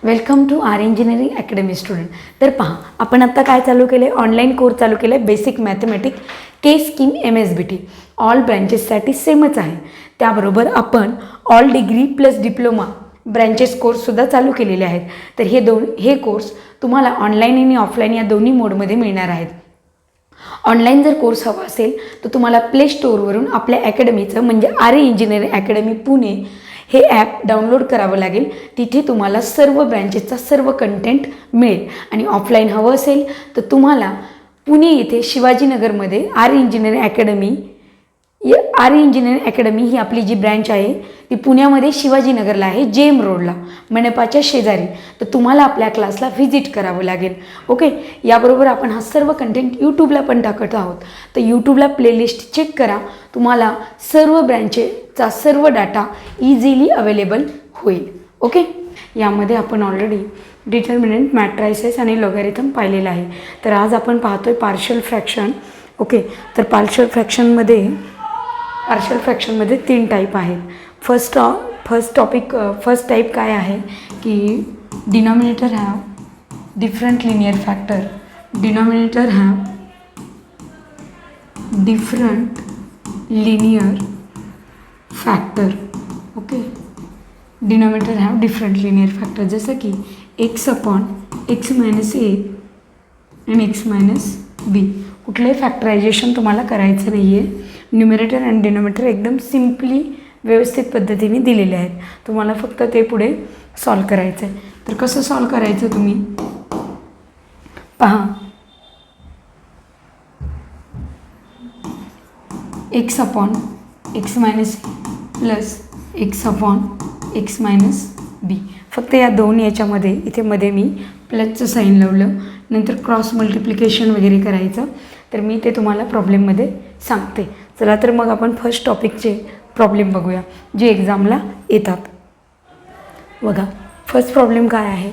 Welcome to R engineering academy student. तर पहा, आपण आत्ता काय चालू केलं आहे, ऑनलाईन कोर्स चालू केला आहे basic mathematics K scheme MSBT. All ब्रँचेससाठी सेमच आहे. त्याबरोबर आपण all degree plus diploma branches कोर्ससुद्धा चालू केलेले आहेत. तर हे कोर्स तुम्हाला ऑनलाईन आणि ऑफलाईन या दोन्ही मोडमध्ये मिळणार आहेत. ऑनलाईन जर कोर्स हवा असेल तर तुम्हाला प्ले स्टोअरवरून आपल्या अकॅडमीचं म्हणजे आर इंजिनिअरिंग अकॅडमी पुणे हे ॲप डाउनलोड करावं लागेल. तिथे तुम्हाला सर्व ब्रँचेसचा सर्व कंटेंट मिळेल. आणि ऑफलाईन हवं असेल तर तुम्हाला पुणे येथे शिवाजीनगरमध्ये आर इंजिनिअरिंग अकॅडमी ही आपली जी ब्रँच आहे ती पुण्यामध्ये शिवाजीनगरला आहे, JM रोडला, मनपाच्या शेजारी. तर तुम्हाला आपल्या क्लासला व्हिजिट करावं लागेल. ओके. याबरोबर आपण हा सर्व कंटेंट यूट्यूबला पण टाकत आहोत. तर यूट्यूबला प्लेलिस्ट चेक करा, तुम्हाला सर्व ब्रँचेसचा सर्व डाटा इझिली अवेलेबल होईल. ओके. यामध्ये आपण ऑलरेडी डिटर्मिनंट, मॅट्रायसेस आणि लॉगॅरिथम पाहिलेलं आहे. तर आज आपण पाहतो आहे पार्शियल फ्रॅक्शन. ओके. तर पार्शियल फ्रॅक्शनमध्ये 3 टाईप आहेत. फर्स्ट टाईप काय आहे की denominator have different linear factor. Okay. Denominator have different linear factor जसं की x upon x minus a आणि x मायनस b. कुठलंही फॅक्टरायझेशन तुम्हाला करायचं नाही आहे. न्यूमरेटर आणि डिनॉमिनेटर एकदम सिम्पली व्यवस्थित पद्धतीने दिलेले आहेत. तुम्हाला फक्त ते पुढे सॉल्व करायचं आहे. तर कसं सॉल्व करायचं तुम्ही पहा. x upon x minus plus x upon x minus b. फक्त या दोन याच्यामध्ये इथे मध्ये मी प्लसचं साईन लावलं. नंतर क्रॉस मल्टिप्लिकेशन वगैरे करायचं. तर मी ते तुम्हाला प्रॉब्लेममध्ये सांगते. चला तर मग आपण फर्स्ट टॉपिकचे प्रॉब्लेम बघूया जे एक्झामला येतात. बघा, फर्स्ट प्रॉब्लेम काय आहे,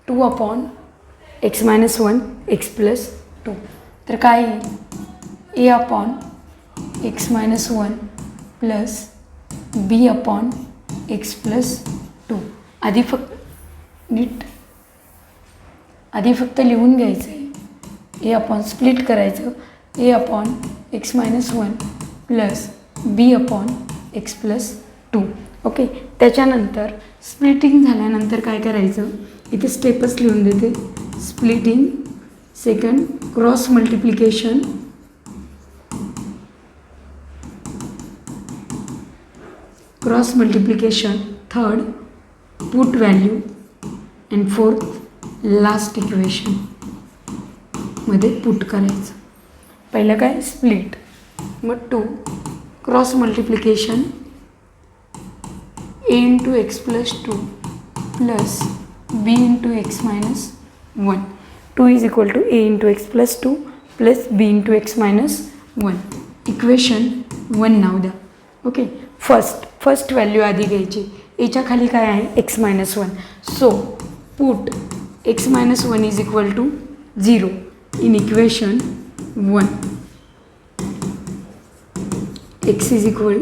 2 upon x minus 1 x plus 2. तर काय येईल, a upon x minus 1 plus b upon x plus 2. आधी फक्त लिहून घ्यायचं आहे. a अपॉन स्प्लिट करायचं, a upon x minus 1 plus b upon x plus 2. Okay. त्याच्यानंतर स्प्लिटिंग झाल्यानंतर काय करायचं, इथे स्टेपच लिहून देते. Splitting, second cross multiplication, third put value and fourth last equation मध्ये पुट करायचं. पहिलं काय, स्प्लिट, मग 2 cross multiplication a into x plus 2 plus b into x minus 1. 2 is equal to a into x plus 2 plus b into x minus 1. Equation 1 नाव द्या. Okay. First value आधी घ्यायची. याच्या खाली काय आहे, x minus 1. So put x minus 1 is equal to 0 in equation 1. x is equal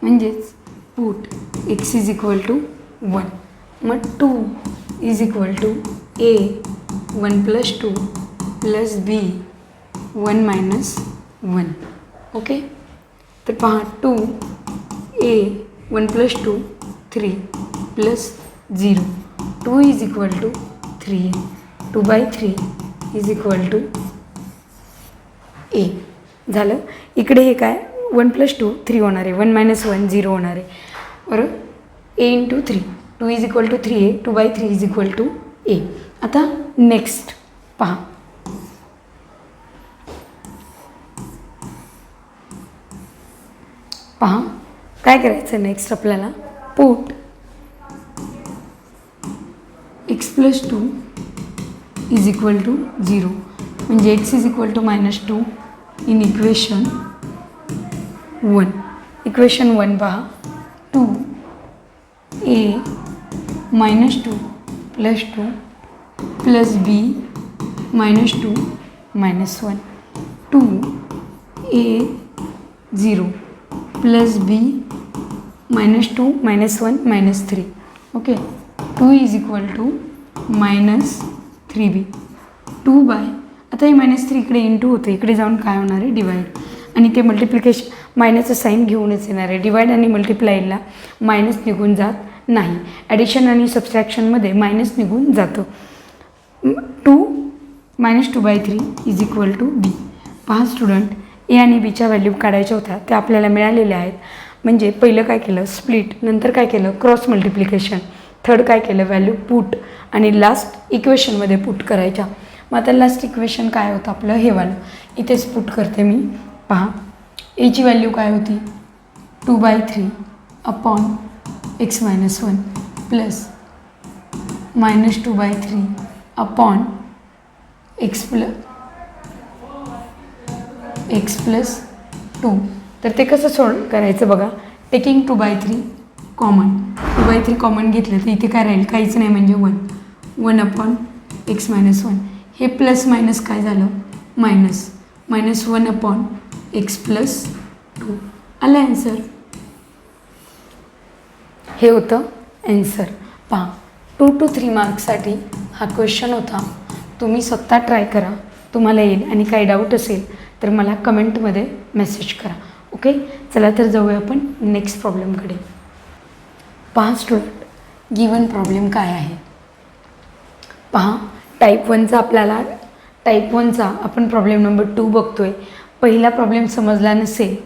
म्हणजेच put x is equal to 1. मग 2 is equal to a 1 plus 2 plus b 1 minus 1. Okay. तर पहा, 2a 1 plus 2 3 plus 0. 2 is equal to 3. 2/3 is equal to a. झालं. इकडे हे काय, 1 plus 2 3 होणार आहे, 1 मायनस 1 0 होणार आहे, बरोबर. a into 3, 2 is equal to 3a, 2/3 is equal to a. आता नेक्स्ट पहा. काय करायचं नेक्स्ट आपल्याला, put x plus 2 is equal to 0 म्हणजे x is equal to minus 2 in equation 1. Equation 1 पहा. 2a minus 2 plus 2 plus b minus 2 minus 1. 2a 0 plus b -2 -1 -3. Okay, 2 is equal to -3b. 2 bye, आता हे -3 इकडे into होतं, इकडे जाऊन काय होणार आहे डिवाइड, आणि ते मल्टिप्लिकेशन मायनसचं साईन घेऊनच येणार आहे. डिवाइड आणि मल्टिप्लायला मायनस निघून जात नाही. ॲडिशन आणि सबस्ट्रॅक्शनमध्ये मायनस निघून जातं. 2 -2/3 इज इक्वल टू बी. पहा स्टुडंट, ए आणि बीच्या व्हॅल्यू काढायच्या होत्या, त्या आपल्याला मिळालेल्या आहेत. म्हणजे पहिलं काय केलं स्प्लिट, नंतर काय केलं क्रॉस मल्टिप्लिकेशन, थर्ड काय केलं व्हॅल्यू पुट, आणि लास्ट इक्वेशनमध्ये पुट करायच्या. मग आता लास्ट इक्वेशन काय होतं आपलं हे वालं, इथेच पुट करते मी. पहा, एची व्हॅल्यू काय होती 2/3 upon x - 1 plus -2/3 upon x plus 2. तर ते कसं सोल्व करायचं बघा. टेकिंग 2/3 कॉमन, 2/3 कॉमन घेतलं तर इथे काय राहील काहीच नाही, म्हणजे 1 अपॉन x - 1. हे प्लस मायनस काय झालं मायनस, -1 अपॉन x प्लस 2. आलं ॲन्सर. हे होतं ॲन्सर. पहा, 2 to 3 मार्क्ससाठी हा क्वेश्चन होता. तुम्ही स्वतः ट्राय करा, तुम्हाला येईल. आणि काही डाऊट असेल तर मला कमेंटमध्ये मेसेज करा. ओके, चला तर जाऊया आपण नेक्स्ट प्रॉब्लेमकडे. पहा स्टुडंट, गिवन प्रॉब्लेम काय आहे पहा. टाईप 1चा आपण प्रॉब्लेम नंबर 2 बघतोय. पहिला प्रॉब्लेम समजला नसेल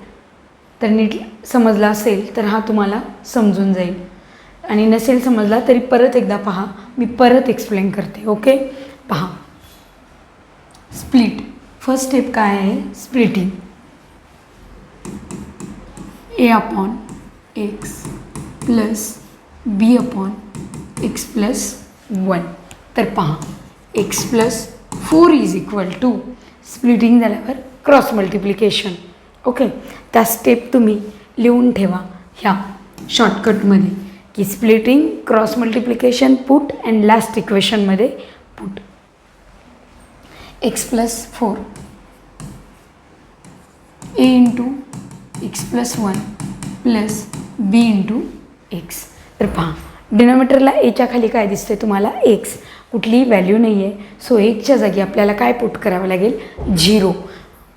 तर नीट समजला असेल तर हा तुम्हाला समजून जाईल, आणि नसेल समजला तरी परत एकदा पहा, मी परत एक्सप्लेन करते. ओके, पहा स्प्लिट. फर्स्ट स्टेप काय आहे splitting. A upon x plus b upon x plus 1. तर पहा x plus 4 is equal to, splitting झाल्यावर क्रॉस मल्टिप्लिकेशन. ओके, त्या स्टेप तुम्ही लिहून ठेवा ह्या शॉर्टकटमध्ये, की splitting, cross multiplication, put, and last इक्वेशनमध्ये put. X plus 4 a into x plus 1 plus b into x. तर पहा, डिनॉमिनेटरला एच्या खाली काय दिसतंय तुम्हाला एक्स, कुठलीही व्हॅल्यू नाही आहे. सो एकच्या जागी आपल्याला काय पुट करावं लागेल 0.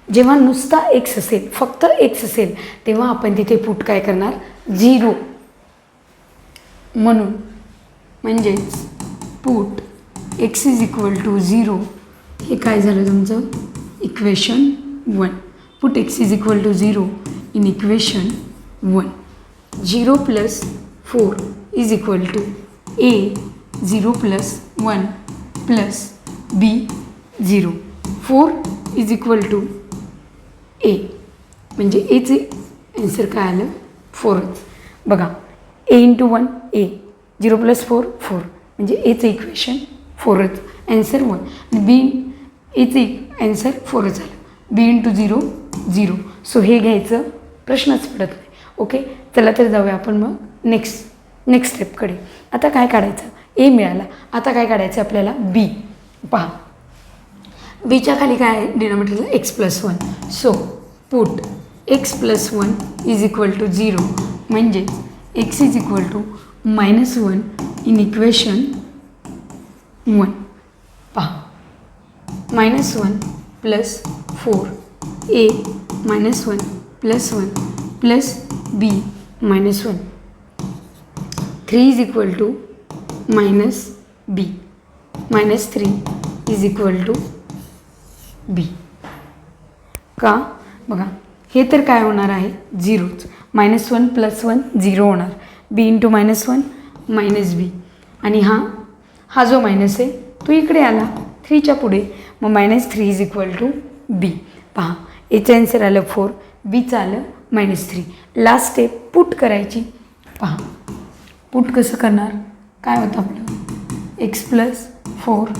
जेव्हा नुसता एक्स असेल, फक्त एक्स असेल, तेव्हा आपण तिथे पुट काय करणार 0. म्हणजेच put x is equal to 0. हे काय झालं तुमचं equation 1. Put x is equal to 0 in equation 1. 0 plus 4 is equal to a 0 plus 1 plus b 0. 4 is equal to a, म्हणजे एचे ॲन्सर काय आलं 4च. बघा, ए इंटू 1 ए, 0 प्लस 4 4, म्हणजे एचं इक्वेशन 4च, ॲन्सर 1. आणि बी एचे ॲन्सर 4च आलं. बी इंटू 0 0. सो हे घ्यायचं प्रश्नच पडत नाही. ओके, चला तर जाऊया आपण मग नेक्स्ट स्टेपकडे. आता काय काढायचं, ए मिळाला, आता काय काढायचं आपल्याला बी. पहा, बीच्या खाली काय आहे डिनॉमिनेटरला x plus 1. So put x plus 1 is equal to 0, म्हणजे x is equal to -1 in equation 1. पहा, -1 plus 4 a -1 plus 1 plus b -1. 3 is equal to minus b, -3 is equal to b. का बघा, हे तर काय होणार आहे 0च. -1 प्लस 1 0 होणार. बी इंटू -1 मायनस बी, आणि हा जो मायनस आहे तो इकडे आला 3च्या पुढे, मग -3 इज इक्वल टू बी. पहा, एचं ॲन्सर आलं 4, बीचं आलं -3. लास्ट स्टेप पुट करायची. पहा, पुट कसं करणार, काय होतं आपलं x plus 4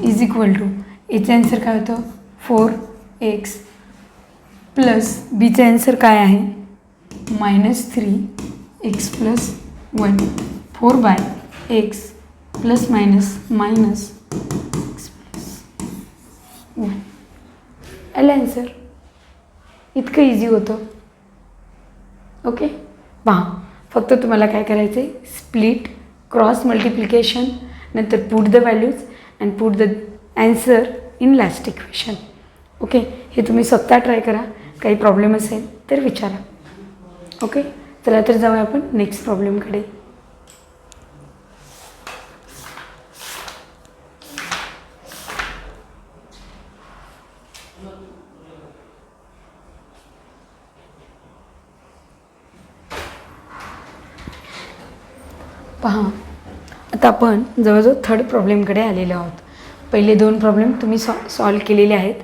is equal to, एचं ॲन्सर काय होतं 4x प्लस बीचं ॲन्सर काय आहे -3x plus 1. 4/x plus minus x plus 1. आलं ॲन्सर. इतकं इझी होतं. ओके, पहा फक्त तुम्हाला काय करायचं आहे, स्प्लिट, क्रॉस मल्टिप्लिकेशन, नंतर put the values and put the answer in last equation. Okay, हे तुम्ही स्वतः ट्राय करा. काही प्रॉब्लेम असेल तर विचारा. ओके, चला तर जाऊया आपण नेक्स्ट प्रॉब्लेमकडे. पहा, आता आपण जवळजवळ थर्ड प्रॉब्लेमकडे आलेलो आहोत. पहिले 2 प्रॉब्लेम तुम्ही सॉल्व केलेले आहेत.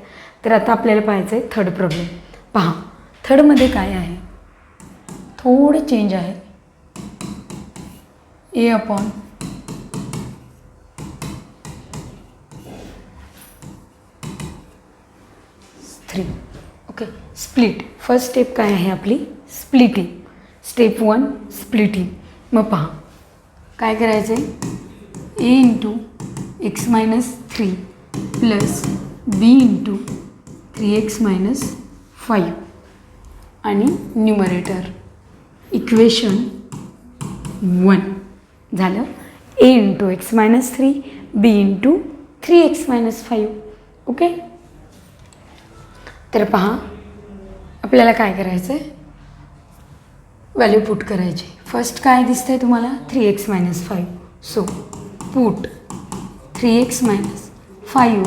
तर आता आपल्याला पाहायचं आहे थर्ड प्रॉब्लेम. पहा, थर्डमध्ये काय आहे, थोडे चेंज आहे. A upon three. Okay, split. First step काय आहे आपली, स्प्लिटिंग. Step 1 splitting. मग पहा काय करायचं आहे, ए into x minus 3 plus b into 3x minus 5 आणि न्यूमरेटर इक्वेशन 1 झालं. ए इंटू एक्स मायनस 3 बी इंटू 3x मायनस 5. ओके, तर पहा आपल्याला काय करायचं आहे, व्हॅल्यू पुट करायची. फर्स्ट काय दिसतं आहे तुम्हाला, 3x minus 5. So put 3x minus 5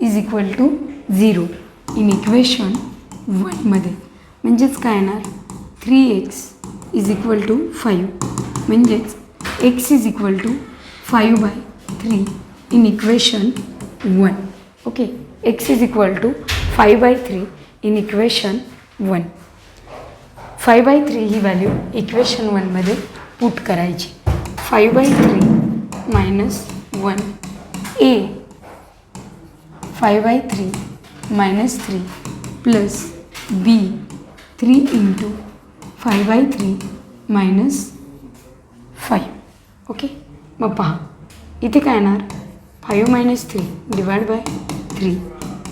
is equal to 0 in equation 1मध्ये. म्हणजेच काय येणार, 3x इज इक्वल टू 5. म्हणजेच x is equal to 5/3 in equation 1. Okay, x is equal to 5/3 in equation 1. 5/3 ही व्हॅल्यू इक्वेशन 1मध्ये पुट करायची. 5/3 minus 1 a 5/3 minus 3 plus b 3 into 5/3 minus 5. Okay, मग पहा इथे काय येणार, 5 मायनस 3 डिवाइड बाय 3.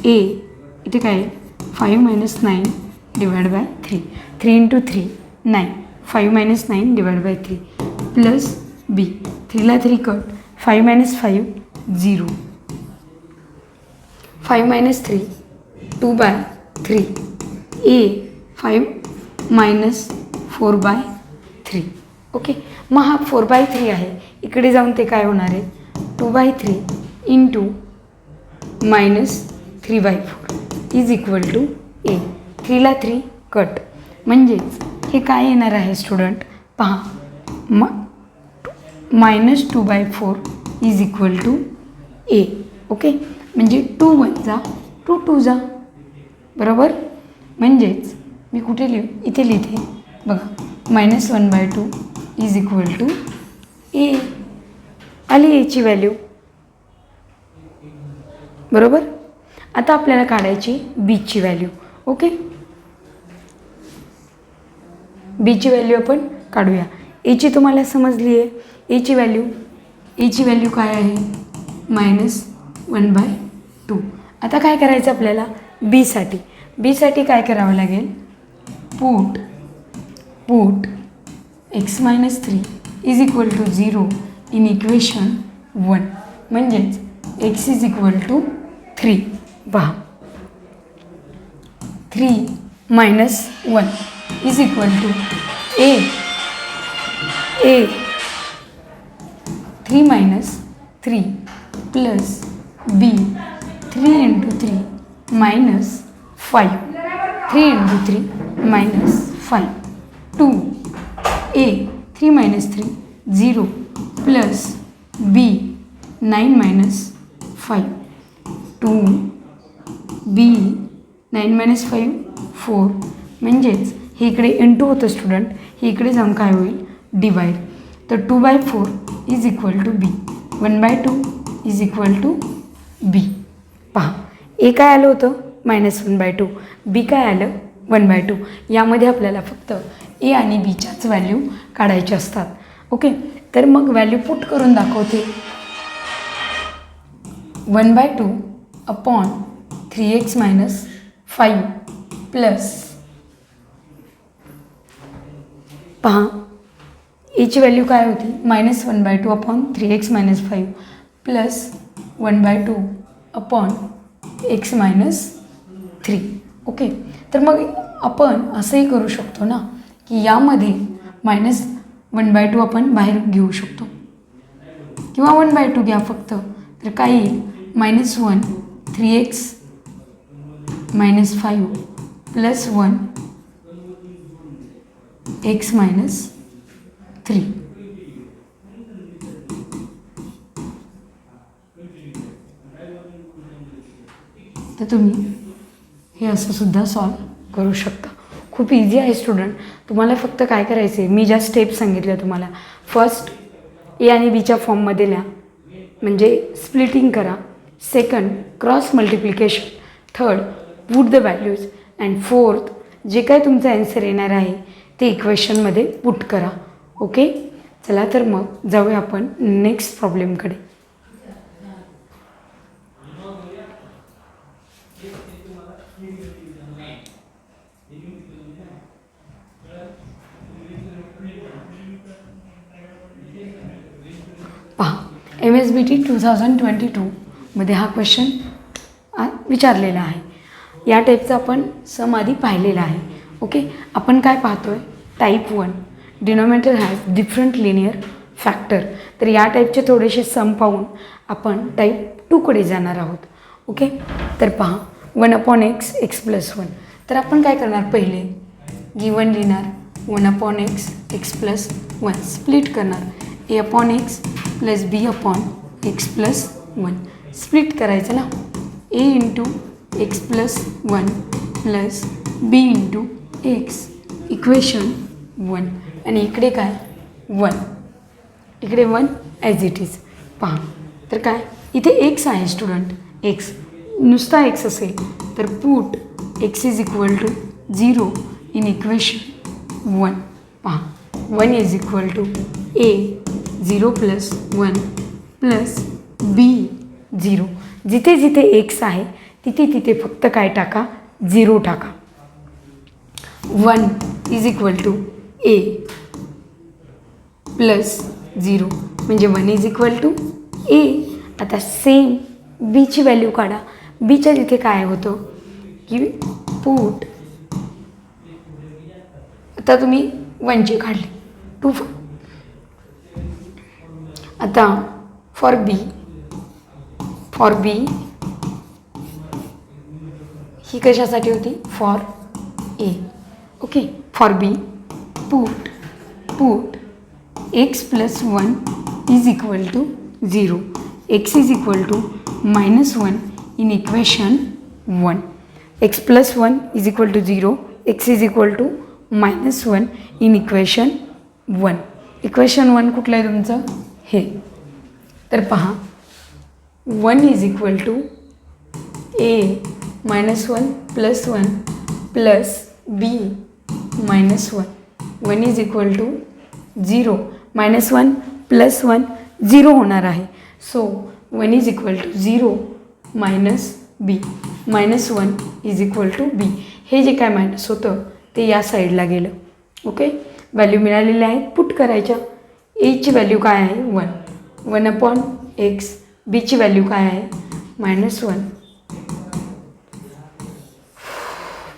ए इथे काय आहे, 5 minus 9 divide by 3. 3 into 3 9. 5 minus 9 divide by 3 plus b 3ला 3 cut. 5 minus 5 0. 5 minus 3 2/3. A 5 minus 4/3. Okay, मग हा 4/3 आहे, इकडे जाऊन ते काय होणार आहे, 2/3 into minus 3/4 is equal to a. 3ला 3 कट. म्हणजेच हे काय येणार आहे स्टुडंट, पहा minus 2/4 is equal to a. Okay, म्हणजे 2 1 जा 2 2 जा, बरोबर. म्हणजेच मी कुठे इथे लिहिते बघा, मायनस 1/2 इज इक्वल टू ए. आली एची व्हॅल्यू, बरोबर. आता आपल्याला काढायची बीची व्हॅल्यू. ओके, बीची व्हॅल्यू आपण काढूया. एची तुम्हाला समजली आहे, एची व्हॅल्यू काय आहे, मायनस 1/2. आता काय करायचं आपल्याला, बीसाठी काय करावं लागेल, put x minus 3 is equal to 0 in equation 1. म्हणजेच एक्स इज इक्वल टू 3. पहा 3 minus 1 is equal to a 3 minus 3 plus b 3 into 3 minus 5. 3 into 3 minus 5. 2 a 3 minus 3 0 plus b 9 minus 5. 2 b 9 minus 5 4. म्हणजेच हे इकडे into होतं student, हे इकडे जाऊन काय होईल, डिवाइड. तर 2/4 is equal to b. 1/2 is equal to b. पहा ए काय आलं होतं, मायनस 1/2. बी काय आलं, 1/2. यामध्ये आपल्याला फक्त ए आणि बीच्याच व्हॅल्यू काढायच्या असतात. ओके, तर मग व्हॅल्यू पुट करून दाखवते. 1/2 अपॉन 3x मायनस 5 प्लस पहा एची व्हॅल्यू काय होती -1/2 upon 3x - 5 plus 1/2 upon x - 3. Okay, तर मग आपण असंही करू शकतो ना की यामध्ये -1/2 आपण बाहेर घेऊ शकतो किंवा 1/2 घ्या फक्त, तर काय येईल -1 3x - 5 प्लस 1 x - 3. तर तुम्ही हे असं सुद्धा सॉल्व करू शकता. खूप इझी आहे स्टुडंट. तुम्हाला फक्त काय करायचं आहे, मी ज्या स्टेप सांगितल्या तुम्हाला, फर्स्ट ए आणि बीच्या फॉर्ममध्ये लिहा, म्हणजे स्प्लिटिंग करा. Second cross multiplication. Third put the values. And fourth जे काय तुमचं ॲन्सर येणार आहे ते इक्वेशनमध्ये पुट करा. ओके, चला तर मग जाऊया आपण नेक्स्ट प्रॉब्लेमकडे. पहा MSBT 2022 हा क्वेश्चन विचारलेला आहे. या टाईपचा आपण सम आधी पाहिलेला आहे. ओके, आपण काय पाहतो आहे, type 1 denominator has different linear factor. तर या टाईपचे थोडेसे सम पाहून आपण टाईप 2कडे जाणार आहोत. ओके, तर पहा 1/x x + 1. तर आपण काय करणार, पहिले गिवन लिहिणार 1/x x + 1 स्प्लिट करणार a/x प्लस b/x + 1 स्प्लिट करायचं ना, a × x + 1 plus b × x equation 1. आणि इकडे काय 1, इकडे 1 ॲज इट इज. पहा तर काय इथे x आहे स्टुडंट, x नुसता x असेल तर पुट x = 0 इन इक्वेशन 1. पहा 1 = a 0 + 1 प्लस b 0. जिथे जिथे x आहे तिथे तिथे फक्त काय टाका, 0 टाका. 1 = a प्लस 0 म्हणजे 1 = a. आता सेम बीची व्हॅल्यू काढा. बीच्या तिथे काय होतं की पुट, आता तुम्ही 1ची काढली 2. आता फॉर बी ही कशासाठी होती, for a. Okay, for B put x + 1 = 0, x = -1 in equation 1. x + 1 = 0, x -1 in equation 1. Equation 1 कुठलं आहे तुमचं, हे. तर पहा 1 = a -1 + 1 प्लस b -1. 1 = 0, -1 + 1 0 होणार आहे. So 1 = 0 -b, -1 = b. हे जे काय मायनस होतं ते या साईडला गेलं. ओके, व्हॅल्यू मिळालेल्या आहेत, पुट करायच्या. एची व्हॅल्यू काय आहे 1 1/x. बीची व्हॅल्यू काय आहे -1.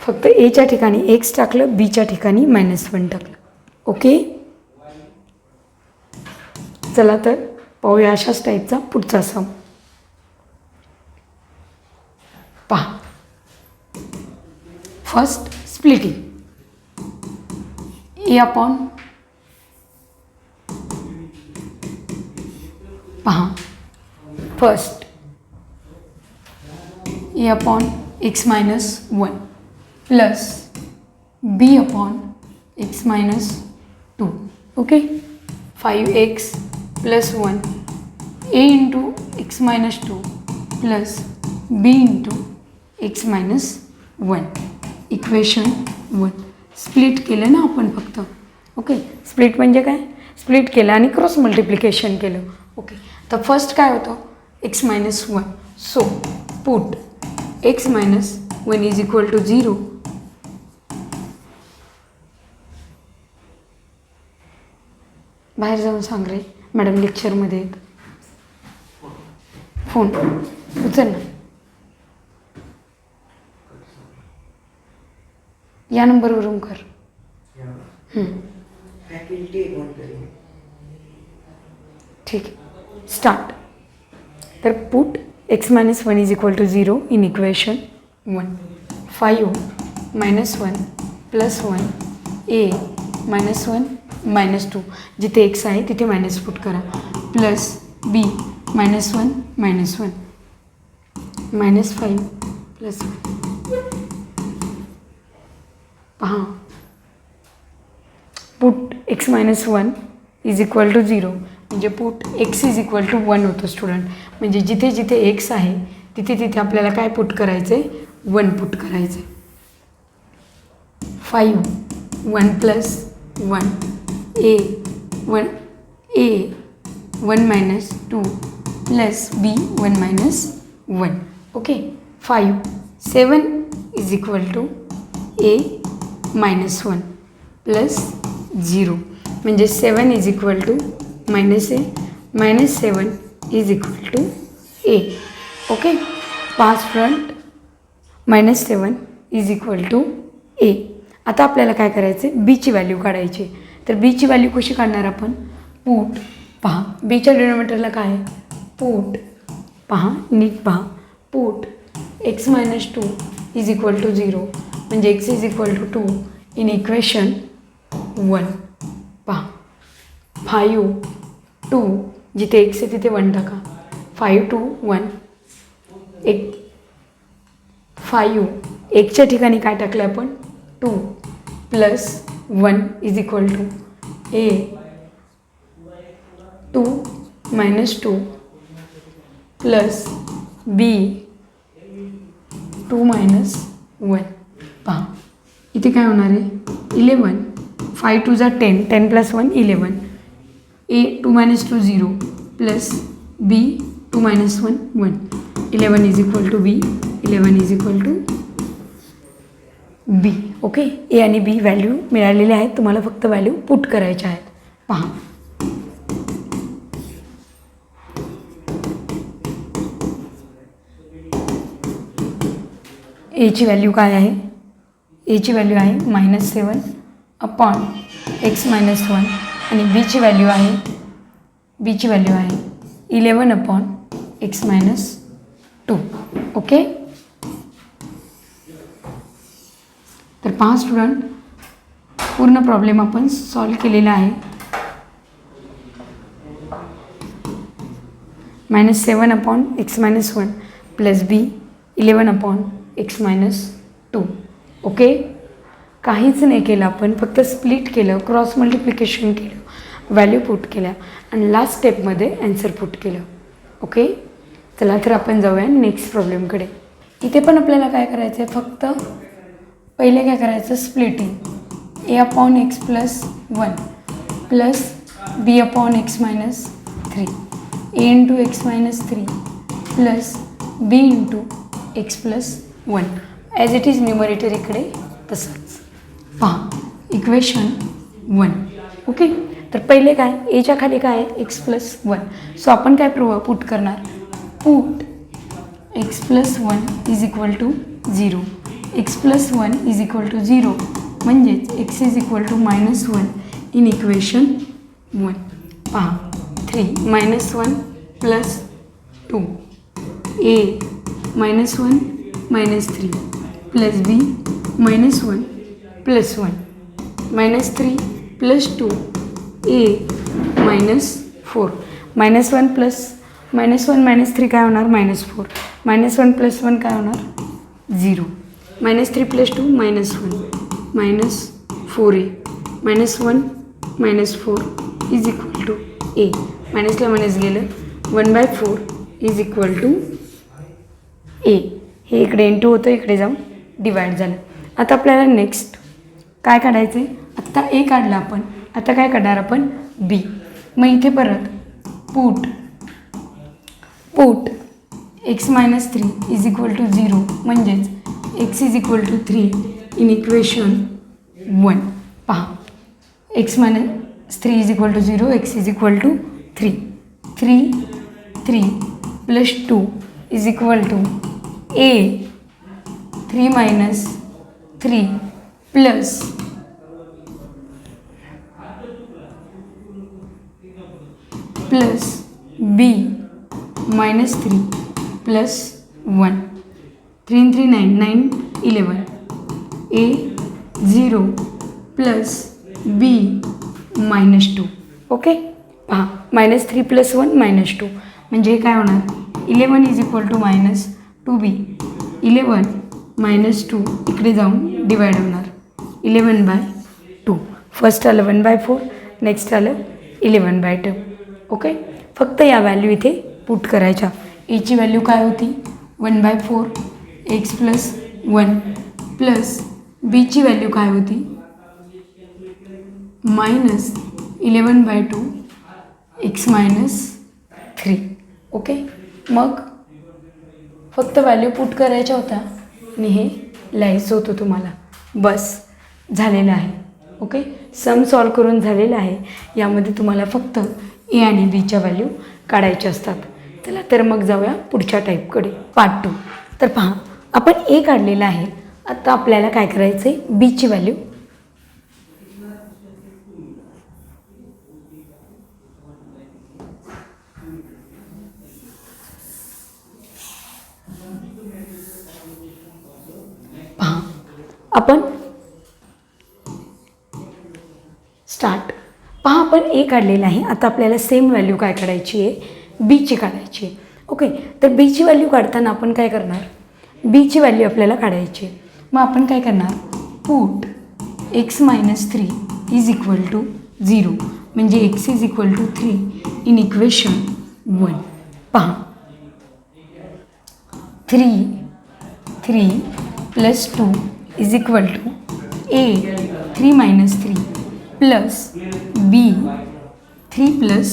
फक्त एच्या ठिकाणी x टाकलं, बीच्या ठिकाणी -1 टाकलं. ओके, चला तर पाहूया अशाच टाईपचा पुढचा सम. पहा फर्स्ट स्प्लिटिंग a/, पहा first a/x - 1 plus b/x - 2. Okay, 5x + 1 a × x - 2 plus b × x - 1 equation 1. Split केलं ना आपण फक्त. ओके, स्प्लिट म्हणजे काय, स्प्लिट केलं आणि क्रॉस मल्टिप्लिकेशन केलं. ओके, तर फर्स्ट काय होतं x - 1. सो पुट x - 1 = 0 बाहेर जाऊन सांग रे, मॅडम लेक्चरमध्ये आहेत. फोन उचल ना. या नंबरवरून कर. ठीक आहे, स्टार्ट. तर put x - 1 is equal to 0 in equation 1. 5 -1 + 1 a -1 -2 जिथे x आहे तिथे मायनस पुट करा, प्लस b -1 -1 -5 + 1. पहा, put x - 1 is equal to 0 म्हणजे put x is equal to 1 होतं स्टुडंट. म्हणजे जिथे जिथे x आहे तिथे तिथे आपल्याला काय पुट करायचं आहे, 1 पुट करायचं आहे. 5 1 + 1 a 1 -2 plus b 1 -1. Okay. 5 7 is equal to a -1 प्लस 0 म्हणजे 7 is equal to -a -7 is equal to a. Okay. Pass front -7 is equal to a. आता आपल्याला काय करायचं आहे, बीची व्हॅल्यू काढायची. तर बीची व्हॅल्यू कशी काढणार आपण, पुट. पहा, बीच्या डिनोमिनेटरला काय आहे, पुट. पहा, नीट पहा, put x - 2 is equal to 0 म्हणजे x is equal to 2 in equation 1. पहा, 5 2 जिथे x आहे तिथे 1 टाका. 5 2 1 5 1च्या ठिकाणी काय टाकलं आपण, 2 plus 1 is equal to a 2 - 2 plus b 2 - 1. पहा, इथे काय होणार आहे, 11. 5 2 = 10 10 + 1 11. a 2 - 2 0 plus b 2 - 1 1. 11 is equal to b 11 is equal to b. Okay. A आणि बी व्हॅल्यू मिळालेले आहेत, तुम्हाला फक्त व्हॅल्यू पुट करायच्या आहेत. पहा, एची व्हॅल्यू काय आहे, एची व्हॅल्यू आहे -7 अपॉन x - 1 आणि बीची व्हॅल्यू आहे 11 अपॉन x - 2. ओके. तर पहा स्टुडंट, पूर्ण प्रॉब्लेम आपण सॉल्व केलेला आहे. -7 upon x - 1 plus b 11 upon x - 2. Okay. काहीच नाही केलं आपण, फक्त स्प्लिट केलं, क्रॉस मल्टिप्लिकेशन केलं, व्हॅल्यू पुट केल्या आणि लास्ट स्टेपमध्ये ॲन्सर पुट केलं. ओके. चला तर आपण जाऊया नेक्स्ट प्रॉब्लेमकडे. इथे पण आपल्याला काय करायचं आहे, फक्त पहिले काय करायचं, splitting. a upon x + 1 plus b upon x - 3 a into x - 3 plus b into x + 1 as it is numerator इकडे तसंच. पहा, इक्वेशन 1. ओके. तर पहिले काय, एच्या खाली काय आहे, x + 1. सो आपण काय पुट करणार, put x + 1 is equal to 0. x + 1 is equal to 0 म्हणजेच x is equal to -1 in equation 1. पहा, 3 -1 plus 2 a -1 -3 plus b -1 plus 1 -3 plus 2 a -4. -1 plus -1 -3 काय होणार, -4. -1 प्लस 1 काय होणार, 0. -3 plus 2 -1 -4a -1 -4 is equal to a. मायनसला minus गेलं, 1/4 is equal to a. हे इकडे इंटू होतं, इकडे जाऊन डिवाइड झालं. आता आपल्याला नेक्स्ट काय काढायचं आहे, आत्ता a काढला आपण, आता काय काढणार आपण, b. मग इथे परत put x - 3 is equal to 0 म्हणजेच x is equal to 3 in equation 1. पहा, x 3 is equal to 0, x is equal to 3. 3 plus 2 is equal to a 3 minus 3 plus b minus 3 plus 1. 3 and 3 9, 9 11. a 0 plus b minus 2. Okay, पहा minus 3 plus 1 minus 2 म्हणजे काय होणार 11 is equal to minus 2b. 11 minus 2 इकडे जाऊन divide होणार 11/2. First आलं 1/4, next आलं 11/2. Okay, फक्त या व्हॅल्यू इथे पुट करायच्या. एची व्हॅल्यू काय होती 1/4 x प्लस 1 प्लस बीची व्हॅल्यू काय होती मायनस 11/2 x मायनस 3. ओके, मग फक्त व्हॅल्यू पुट करायच्या होत्या आणि हे लिहायचं होतं तुम्हाला. बस झालेलं आहे. ओके, सम सॉल्व करून झालेलं आहे. यामध्ये तुम्हाला फक्त ए आणि बीच्या व्हॅल्यू काढायच्या असतात. चला तर मग जाऊया पुढच्या टाईपकडे, पार्ट 2. तर पहा आपण ए काढलेला आहे. आता आपल्याला काय करायचं आहे बीची व्हॅल्यू पहा. आपण स्टार्ट. पहा आपण ए काढलेला आहे. आता आपल्याला सेम व्हॅल्यू काय काढायची आहे बीची काढायची आहे. ओके, तर बीची व्हॅल्यू काढताना आपण काय करणार बीची व्हॅल्यू आपल्याला काढायची आहे. मग आपण काय करणार put x minus 3 is equal to 0 म्हणजे x is equal to 3 in equation 1. पहा 3 plus 2 is equal to a 3 minus 3 plus b 3 plus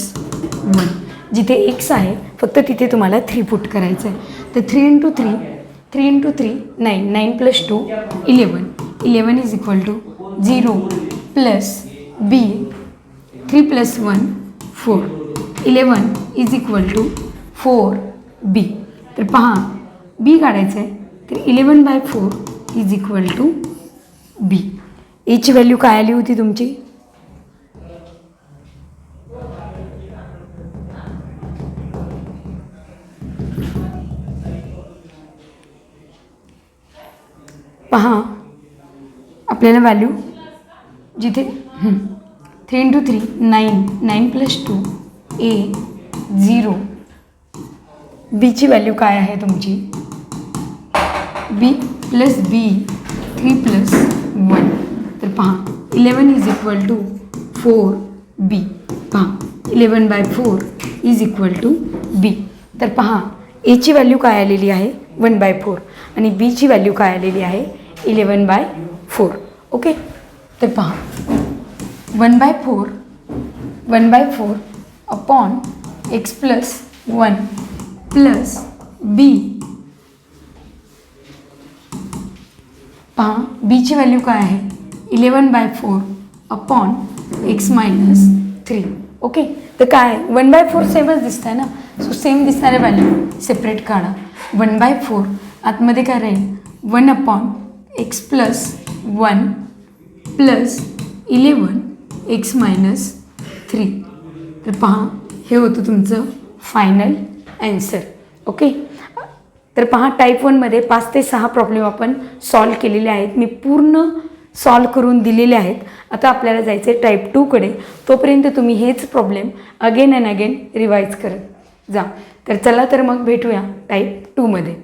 1. जिथे x आहे फक्त तिथे तुम्हाला 3 पुट करायचं आहे. तर 3 into 3 9, 9 plus 2 11 is equal to 0 plus b 3 plus 1 4. 11 is equal to 4b. तर पहा b काढायचं आहे तर 11/4 इज इक्वल टू b. एची व्हॅल्यू काय आली होती तुमची पहा आपल्याला व्हॅल्यू जिथे 3 इंटू 3 9 प्लस 2 a 0. बीची व्हॅल्यू काय आहे तुमची b प्लस b 3 प्लस 1. तर पहा 11 इज इक्वल टू 4b. पहा 11/4 इज इक्वल टू b. तर पहा एची व्हॅल्यू काय आलेली आहे 1/4 आणि बीची व्हॅल्यू काय आलेली आहे 11/4. ओके, तर पहा 1/4 upon x plus 1 plus b. पहा बीची व्हॅल्यू काय आहे 11/4 अपॉन x मायनस 3. ओके, तर काय 1/4 सेमच दिसत आहे ना. सो सेम दिसणारे व्हॅल्यू सेपरेट काढा. 1/4 आतमध्ये काय राहील 1 upon x plus 1 plus 11 x minus 3. तर पहा हे होतं तुमचं फायनल ॲन्सर. ओके, तर पहा टाईप 1मध्ये 5 ते 6 प्रॉब्लेम आपण सॉल्व केलेले आहेत. मी पूर्ण सॉल्व करून दिलेले आहेत. आता आपल्याला जायचं आहे टाईप 2कडे. तोपर्यंत तुम्ही हेच problem again and again revise करत जा. तर चला तर मग भेटूया टाईप 2मध्ये.